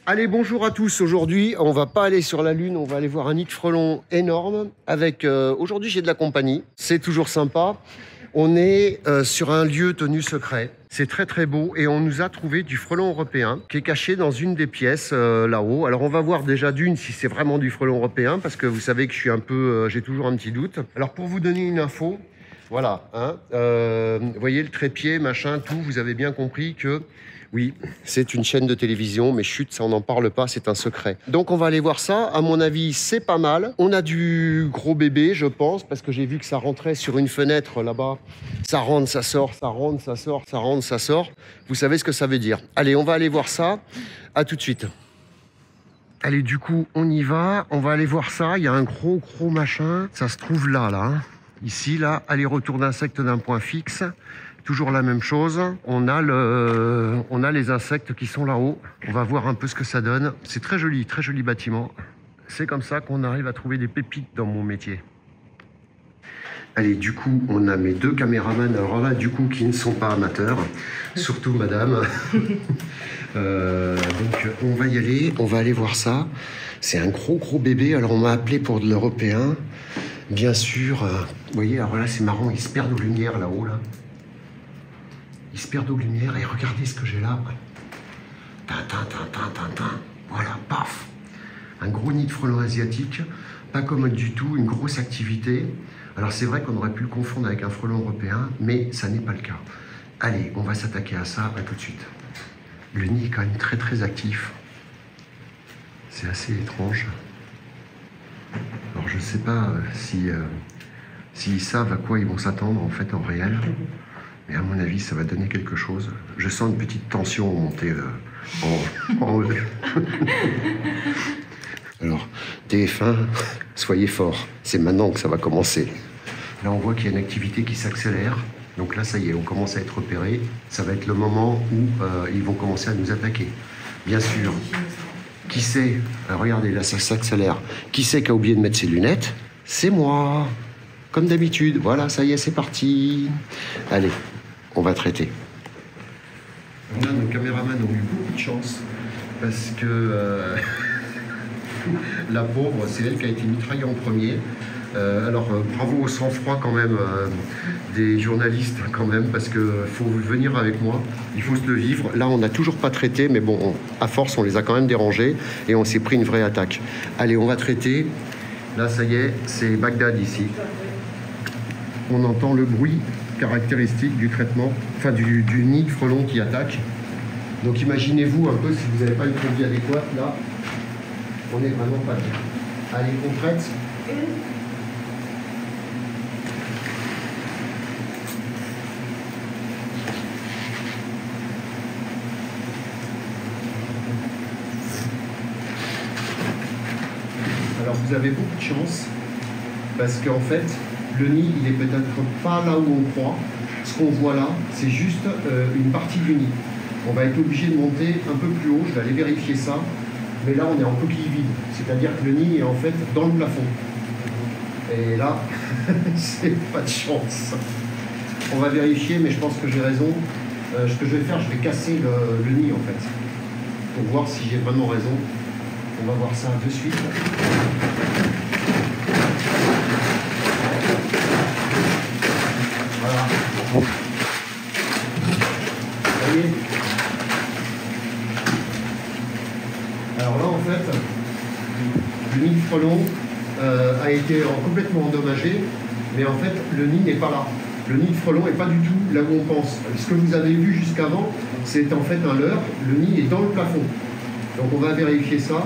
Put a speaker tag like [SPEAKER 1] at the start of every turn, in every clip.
[SPEAKER 1] Allez, bonjour à tous. Aujourd'hui, on va pas aller sur la Lune, on va aller voir un nid de frelons énorme. Avec aujourd'hui, j'ai de la compagnie. C'est toujours sympa. On est sur un lieu tenu secret. C'est très très beau et on nous a trouvé du frelon européen qui est caché dans une des pièces là-haut. Alors on va voir déjà d'une si c'est vraiment du frelon européen parce que vous savez que je suis un peu, j'ai toujours un petit doute. Alors pour vous donner une info, voilà, hein, vous voyez le trépied, machin, tout. Vous avez bien compris que oui, c'est une chaîne de télévision, mais chut, ça on n'en parle pas, c'est un secret. Donc on va aller voir ça, à mon avis c'est pas mal. On a du gros bébé je pense, parce que j'ai vu que ça rentrait sur une fenêtre là-bas. Ça rentre, ça sort, ça rentre, ça sort, ça rentre, ça sort. Vous savez ce que ça veut dire. Allez, on va aller voir ça, à tout de suite. Allez, du coup on y va, on va aller voir ça, il y a un gros machin, ça se trouve là, hein. Ici, là, aller-retour d'insectes d'un point fixe. Toujours la même chose. On a les insectes qui sont là-haut. On va voir un peu ce que ça donne. C'est très joli bâtiment. C'est comme ça qu'on arrive à trouver des pépites dans mon métier. Allez, du coup, on a mes deux caméramans. Alors là, du coup, qui ne sont pas amateurs. Surtout madame. Donc, on va y aller. On va aller voir ça. C'est un gros bébé. Alors, on m'a appelé pour de l'européen. Bien sûr, vous voyez, alors là c'est marrant, il se perd aux lumières là-haut, là. Il se perd aux lumières et regardez ce que j'ai là. Voilà, paf. Un gros nid de frelons asiatique, pas commode du tout, une grosse activité. Alors c'est vrai qu'on aurait pu le confondre avec un frelon européen, mais ça n'est pas le cas. Allez, on va s'attaquer à ça, à tout de suite. Le nid est quand même très actif. C'est assez étrange. Alors je ne sais pas s'ils savent à quoi ils vont s'attendre en fait en réel, mais à mon avis ça va donner quelque chose. Je sens une petite tension monter en haut. Alors TF1, soyez forts, c'est maintenant que ça va commencer. Là on voit qu'il y a une activité qui s'accélère, donc là ça y est, on commence à être repéré. Ça va être le moment où ils vont commencer à nous attaquer. Bien sûr. Qui c'est? Regardez, là, ça s'accélère. Qui c'est qui a oublié de mettre ses lunettes? C'est moi. Comme d'habitude. Voilà, ça y est, c'est parti. Allez, on va traiter. Là, nos caméramans ont eu beaucoup de chance. Parce que la pauvre, c'est elle qui a été mitraillée en premier. Alors, bravo au sang-froid quand même des journalistes quand même, parce qu'il faut venir avec moi, il faut se le vivre. Là, on n'a toujours pas traité, mais bon, à force, on les a quand même dérangés et on s'est pris une vraie attaque. Allez, on va traiter. Là, ça y est, c'est Bagdad ici. On entend le bruit caractéristique du traitement, enfin du nid de frelons qui attaque. Donc imaginez-vous un peu, si vous n'avez pas une produit adéquate, là, on n'est vraiment pas bien. Allez, on traite. Alors vous avez beaucoup de chance parce qu'en fait le nid il est peut-être pas là où on croit. Ce qu'on voit là c'est juste une partie du nid. On va être obligé de monter un peu plus haut, je vais aller vérifier ça. Mais là on est en coquille vide, c'est-à-dire que le nid est en fait dans le plafond. Et là c'est pas de chance. On va vérifier mais je pense que j'ai raison. Ce que je vais faire, je vais casser le nid en fait pour voir si j'ai vraiment raison. On va voir ça de suite. Voilà. Vous voyez ? Alors là, en fait, le nid de frelon a été complètement endommagé, mais en fait, le nid n'est pas là. Le nid de frelon n'est pas du tout là où on pense. Ce que vous avez vu jusqu'avant, c'est en fait un leurre. Le nid est dans le plafond. Donc on va vérifier ça.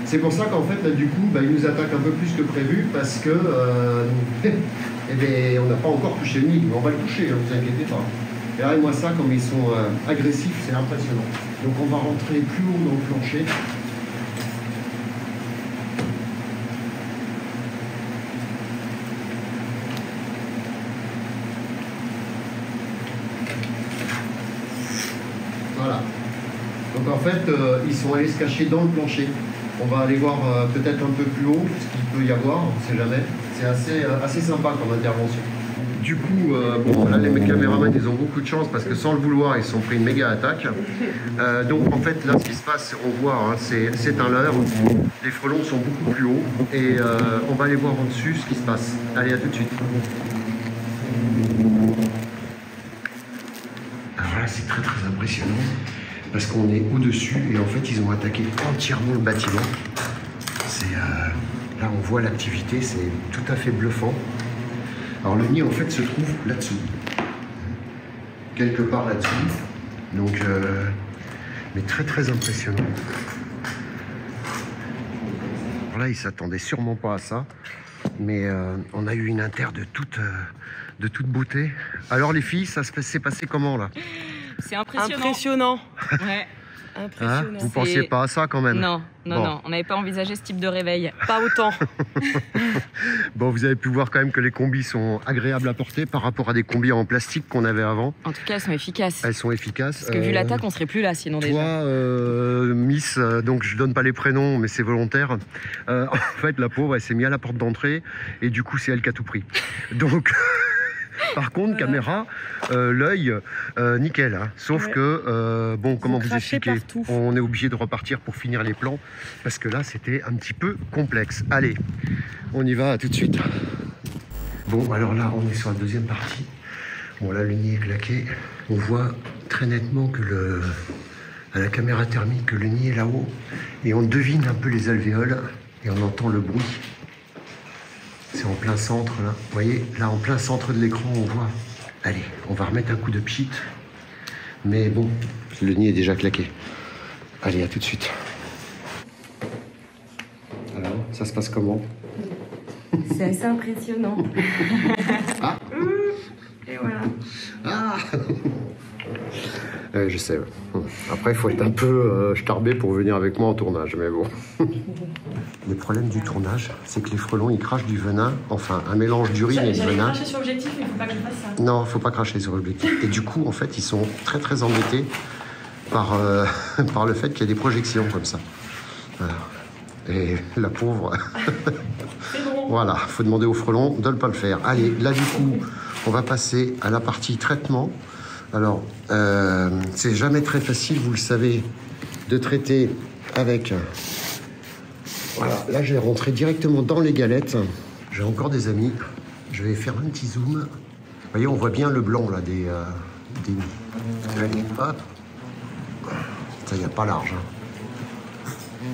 [SPEAKER 1] C'est pour ça qu'en fait, là, du coup, ils nous attaquent un peu plus que prévu parce que eh bien, on n'a pas encore touché le nid, mais on va le toucher, ne vous inquiétez pas. Regardez-moi ça, comme ils sont agressifs, c'est impressionnant. Donc on va rentrer plus haut dans le plancher. Voilà. Donc en fait, ils sont allés se cacher dans le plancher. On va aller voir peut-être un peu plus haut ce qu'il peut y avoir, on ne sait jamais. C'est assez sympa comme intervention. Du coup, bon, là, les caméramans, ils ont beaucoup de chance parce que sans le vouloir, ils se sont pris une méga attaque. Donc, en fait, là, ce qui se passe, on voit, hein, c'est un leurre. Les frelons sont beaucoup plus hauts et on va aller voir en dessus ce qui se passe. Allez, à tout de suite. Alors là, c'est très très impressionnant parce qu'on est au-dessus et en fait, ils ont attaqué entièrement le bâtiment. Là, on voit l'activité, c'est tout à fait bluffant. Alors le nid en fait se trouve là-dessous, quelque part là-dessous, donc mais très très impressionnant. Alors là, ils s'attendaient sûrement pas à ça, mais on a eu une inter de toute beauté. Alors les filles, ça s'est passé comment là?
[SPEAKER 2] C'est impressionnant. Ouais.
[SPEAKER 1] Hein, vous pensiez pas à ça quand même?
[SPEAKER 2] Non, on n'avait pas envisagé ce type de réveil, pas autant.
[SPEAKER 1] Bon, vous avez pu voir quand même que les combis sont agréables à porter par rapport à des combis en plastique qu'on avait avant.
[SPEAKER 2] En tout cas, elles sont efficaces.
[SPEAKER 1] Elles sont efficaces.
[SPEAKER 2] Parce que vu l'attaque, on serait plus là sinon déjà.
[SPEAKER 1] Toi, Miss, donc je donne pas les prénoms, mais c'est volontaire. En fait, la pauvre, elle s'est mise à la porte d'entrée et du coup, c'est elle qui a tout pris. Donc... Par contre, voilà. Caméra, l'œil, nickel. Hein. Sauf que, bon, comment vous expliquer, on est obligé de repartir pour finir les plans, parce que là, c'était un petit peu complexe. Allez, on y va, à tout de suite. Bon, alors là, on est sur la deuxième partie. Bon, là, le nid est claqué. On voit très nettement que à la caméra thermique, que le nid est là-haut. Et on devine un peu les alvéoles, et on entend le bruit. C'est en plein centre, là. Vous voyez, là, en plein centre de l'écran, on voit. Allez, on va remettre un coup de pchit. Mais bon, le nid est déjà claqué. Allez, à tout de suite. Alors, ça se passe comment?
[SPEAKER 2] C'est assez impressionnant.
[SPEAKER 1] Ah.
[SPEAKER 2] Et voilà.
[SPEAKER 1] Ah. Je sais. Après, il faut être un peu starbé pour venir avec moi en tournage, mais bon. Le problème du tournage, c'est que les frelons, ils crachent du venin, enfin, un mélange d'urine et de venin.
[SPEAKER 2] J'allais cracher sur l'objectif, mais il ne faut pas que je fasse ça.
[SPEAKER 1] Non, il ne faut pas cracher sur l'objectif. Et du coup, en fait, ils sont très très embêtés par, par le fait qu'il y a des projections comme ça. Voilà. Et la pauvre...
[SPEAKER 2] C'est bon.
[SPEAKER 1] Voilà, il faut demander aux frelons de ne pas le faire. Allez, là, du coup, on va passer à la partie traitement. Alors, c'est jamais très facile, vous le savez, de traiter avec... Voilà, là, je vais rentrer directement dans les galettes. J'ai encore des amis. Je vais faire un petit zoom. Vous voyez, on voit bien le blanc, là, des nids. Allez, hop. Ça, il n'y a pas large. Hein.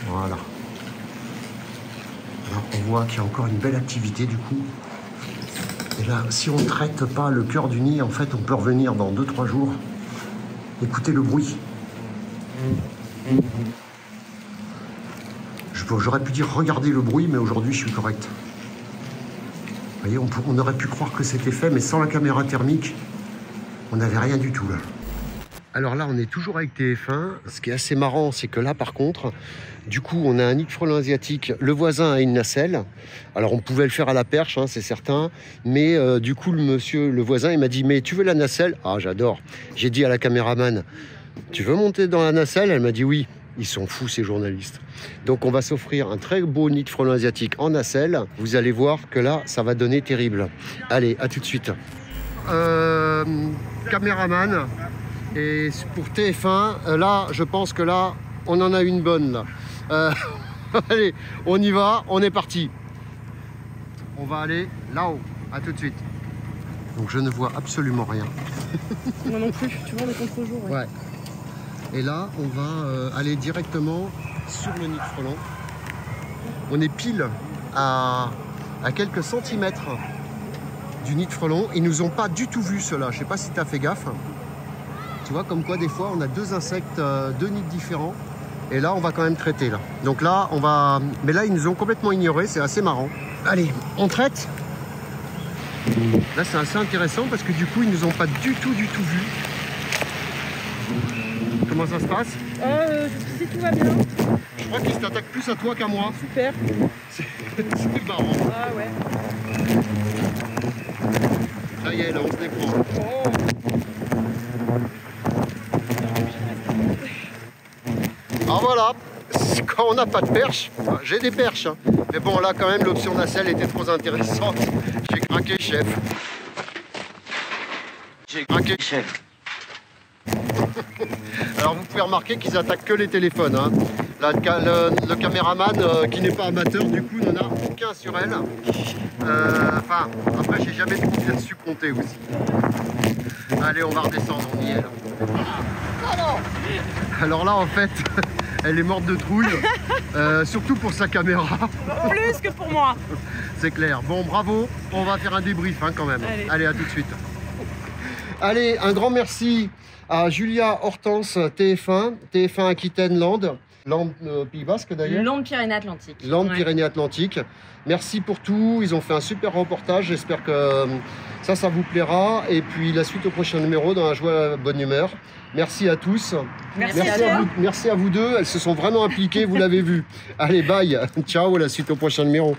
[SPEAKER 1] Voilà. Là, on voit qu'il y a encore une belle activité, du coup. Et là, si on ne traite pas le cœur du nid, en fait, on peut revenir dans 2-3 jours. Écoutez le bruit. J'aurais pu dire regardez le bruit, mais aujourd'hui, je suis correct. Vous voyez, on aurait pu croire que c'était fait, mais sans la caméra thermique, on n'avait rien du tout, là. Alors là, on est toujours avec TF1. Ce qui est assez marrant, c'est que là, par contre, du coup, on a un nid de frelons asiatique. Le voisin a une nacelle. Alors, on pouvait le faire à la perche, hein, c'est certain. Mais du coup, le voisin, il m'a dit, mais tu veux la nacelle? Ah, j'adore. J'ai dit à la caméraman, tu veux monter dans la nacelle? Elle m'a dit oui. Ils sont fous, ces journalistes. Donc, on va s'offrir un très beau nid de frelons asiatiques en nacelle. Vous allez voir que là, ça va donner terrible. Allez, à tout de suite. Caméraman. Et pour TF1, là, je pense que là, on en a une bonne, là. Allez, on y va, on est parti. On va aller là-haut. À tout de suite. Donc, je ne vois absolument rien.
[SPEAKER 2] Moi non plus, tu vois, on est contre-jour. Ouais.
[SPEAKER 1] Ouais. Et là, on va aller directement sur le nid de frelons. On est pile à quelques centimètres du nid de frelons. Ils nous ont pas du tout vu, ceux-là. Je sais pas si tu as fait gaffe. Tu vois, comme quoi, des fois, on a deux insectes, deux nids différents. Et là, on va quand même traiter, là. Donc là, on va... Mais là, ils nous ont complètement ignorés. C'est assez marrant. Allez, on traite. Là, c'est assez intéressant parce que du coup, ils nous ont pas du tout vus. Comment ça se passe?
[SPEAKER 2] Si tout va bien.
[SPEAKER 1] Je crois qu'ils s'attaquent plus à toi qu'à moi.
[SPEAKER 2] Super.
[SPEAKER 1] C'est marrant.
[SPEAKER 2] Ah ouais.
[SPEAKER 1] Ça y est, là, on se déprend.
[SPEAKER 2] Oh.
[SPEAKER 1] Ah voilà. quand on n'a pas de perche, j'ai des perches. Hein. Mais bon, là, quand même, l'option nacelle était trop intéressante. J'ai craqué, chef. J'ai craqué, chef. Alors, vous pouvez remarquer qu'ils attaquent que les téléphones. Hein. Là, le caméraman, qui n'est pas amateur, du coup, n'en a aucun sur elle. Enfin, après, j'ai jamais trop bien su compter aussi. Allez, on va redescendre, on y est là. Alors là, en fait, elle est morte de trouille, surtout pour sa caméra.
[SPEAKER 2] Plus que pour moi.
[SPEAKER 1] C'est clair. Bon, bravo, on va faire un débrief hein, quand même. Allez, à tout de suite. Allez, un grand merci à Julia Hortense, TF1 Aquitaine Land Pays Basque d'ailleurs.
[SPEAKER 2] Landes Pyrénées-Atlantiques.
[SPEAKER 1] Landes Pyrénées-Atlantiques. Merci pour tout, ils ont fait un super reportage, j'espère que ça vous plaira. Et puis la suite au prochain numéro dans la joie, la bonne humeur. Merci à tous. Merci à vous deux, elles se sont vraiment impliquées, vous l'avez vu. Allez, bye, ciao, la suite au prochain numéro.